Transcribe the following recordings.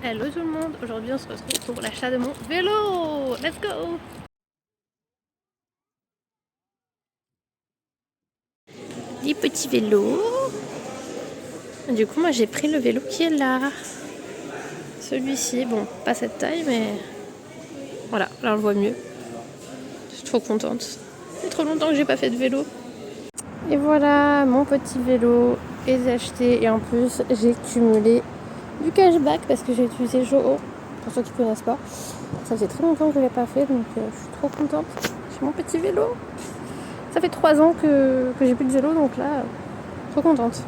Hello tout le monde, aujourd'hui on se retrouve pour l'achat de mon vélo. Let's go! Les petits vélos. Du coup moi j'ai pris le vélo qui est là. Celui-ci, bon pas cette taille mais voilà, là on le voit mieux. Je suis trop contente. Ça fait trop longtemps que j'ai pas fait de vélo. Et voilà, mon petit vélo est acheté et en plus j'ai cumulé du cashback parce que j'ai utilisé Joho. Pour ceux qui ne connaissent pas, ça faisait très longtemps que je ne l'ai pas fait donc je suis trop contente. J'ai mon petit vélo. Ça fait 3 ans que j'ai plus de vélo donc là, trop contente.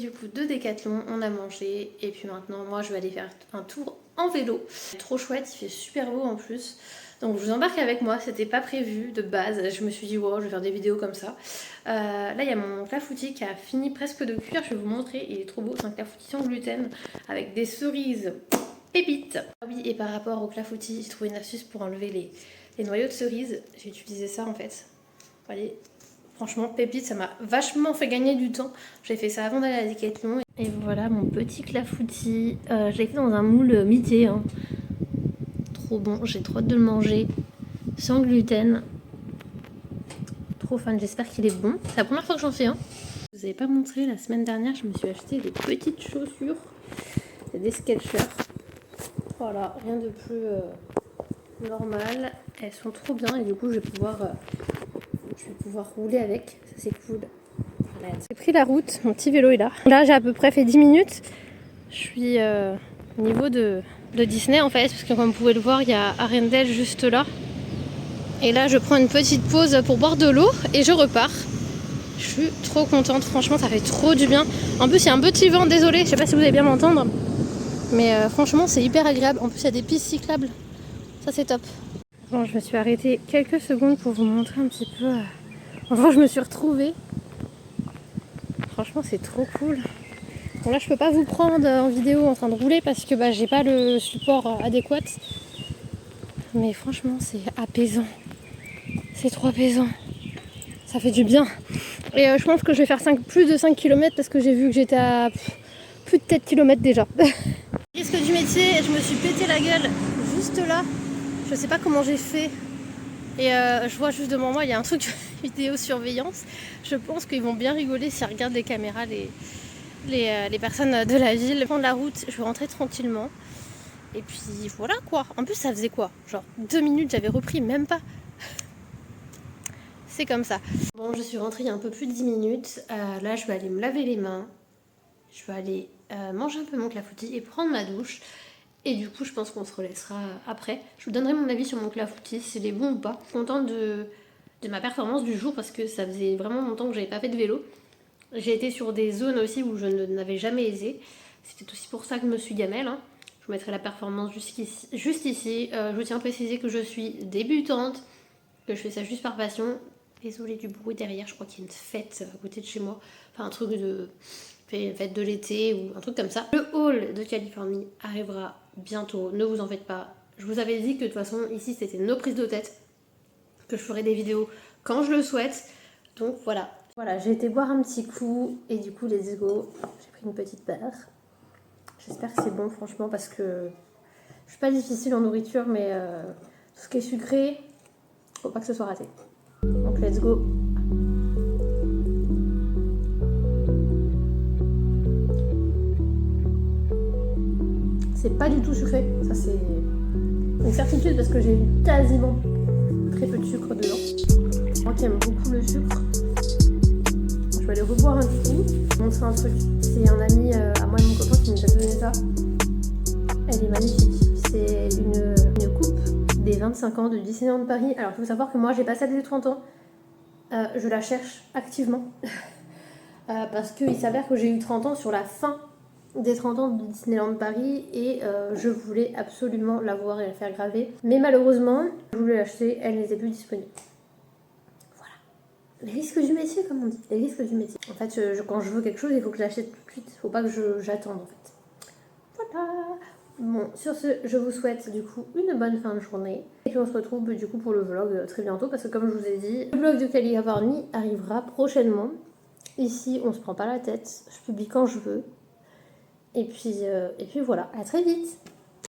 Du coup de Décathlon, on a mangé et puis maintenant moi je vais aller faire un tour en vélo. Trop chouette, il fait super beau en plus. Donc je vous embarque avec moi, c'était pas prévu de base. Je me suis dit wow, je vais faire des vidéos comme ça. Là il y a mon clafoutis qui a fini presque de cuire, je vais vous montrer, il est trop beau. C'est un clafoutis sans gluten avec des cerises pépites. Oui, et par rapport au clafoutis, j'ai trouvé une astuce pour enlever les noyaux de cerises. J'ai utilisé ça en fait. Voyez. Franchement, pépite, ça m'a vachement fait gagner du temps. J'ai fait ça avant d'aller à Decathlon. Et voilà mon petit clafoutis. Je l'ai fait dans un moule mité. Hein. Trop bon, j'ai trop hâte de le manger. Sans gluten. Trop fan, j'espère qu'il est bon. C'est la première fois que j'en fais un. Je vous avais pas montré, la semaine dernière, je me suis acheté des petites chaussures. C'est des Skechers. Voilà, rien de plus normal. Elles sont trop bien et du coup je vais pouvoir rouler avec. Ça c'est cool. J'ai pris la route, mon petit vélo est là. Là j'ai à peu près fait 10 minutes. Je suis au niveau de Disney en fait, parce que comme vous pouvez le voir, il y a Arendelle juste là. Et là je prends une petite pause pour boire de l'eau et je repars. Je suis trop contente, franchement ça fait trop du bien. En plus il y a un petit vent, désolé, je sais pas si vous allez bien m'entendre. Mais franchement c'est hyper agréable. En plus il y a des pistes cyclables, ça c'est top. Bon, je me suis arrêtée quelques secondes pour vous montrer un petit peu. Enfin je me suis retrouvée. Franchement c'est trop cool. Bon là je peux pas vous prendre en vidéo en train de rouler parce que j'ai pas le support adéquat. Mais franchement c'est apaisant. C'est trop apaisant. Ça fait du bien. Et je pense que je vais faire plus de 5 km parce que j'ai vu que j'étais à plus de 4 km déjà. Risque du métier, je me suis pété la gueule juste là. Je sais pas comment j'ai fait. Et je vois juste devant moi il y a un truc vidéosurveillance. Je pense qu'ils vont bien rigoler s'ils regardent les caméras, les personnes de la ville. Prendre la route, je vais rentrer tranquillement. Et puis voilà quoi. En plus ça faisait quoi? Genre 2 minutes, j'avais repris, même pas. C'est comme ça. Bon, je suis rentrée il y a un peu plus de 10 minutes. Là je vais aller me laver les mains. Je vais aller manger un peu mon clafoutis et prendre ma douche. Et du coup je pense qu'on se relaissera après. Je vous donnerai mon avis sur mon clafoutis, s'il est bon ou pas. Je suis contente de ma performance du jour parce que ça faisait vraiment longtemps que j'avais pas fait de vélo. J'ai été sur des zones aussi où je n'avais jamais aisé. C'était aussi pour ça que je me suis gamelle. Hein. Je vous mettrai la performance juste ici. Je tiens à préciser que je suis débutante, que je fais ça juste par passion. Désolée du bruit derrière, je crois qu'il y a une fête à côté de chez moi. Enfin un truc de fête de l'été ou un truc comme ça. Le haul de Californie arrivera bientôt, ne vous en faites pas. Je vous avais dit que de toute façon ici c'était nos prises de tête, que je ferai des vidéos quand je le souhaite. Donc voilà. Voilà, j'ai été boire un petit coup et du coup let's go. J'ai pris une petite paire. J'espère que c'est bon franchement parce que je suis pas difficile en nourriture mais tout ce qui est sucré, faut pas que ce soit raté. Donc let's go. C'est pas du tout sucré, ça c'est une certitude parce que j'ai eu quasiment très peu de sucre dedans. Moi qui aime beaucoup le sucre, je vais aller reboire un coup. Je vais montrer un truc, c'est un ami à moi et mon copain qui nous a donné ça. Elle est magnifique, c'est une coupe des 25 ans de Disneyland Paris. Alors il faut savoir que moi j'ai pas ça des 30 ans, je la cherche activement. Parce qu'il s'avère que j'ai eu 30 ans sur la fin des 30 ans de Disneyland Paris et je voulais absolument l'avoir et la faire graver. Mais malheureusement, je voulais l'acheter, elle n'était plus disponible. Voilà. Les risques du métier, comme on dit. Les risques du métier. En fait, quand je veux quelque chose, il faut que je l'achète tout de suite. Il ne faut pas que j'attende, en fait. Voilà. Bon, sur ce, je vous souhaite du coup une bonne fin de journée. Et puis on se retrouve du coup pour le vlog très bientôt parce que comme je vous ai dit, le vlog de Caliga Barney arrivera prochainement. Ici, on se prend pas la tête, je publie quand je veux. Et puis voilà, à très vite!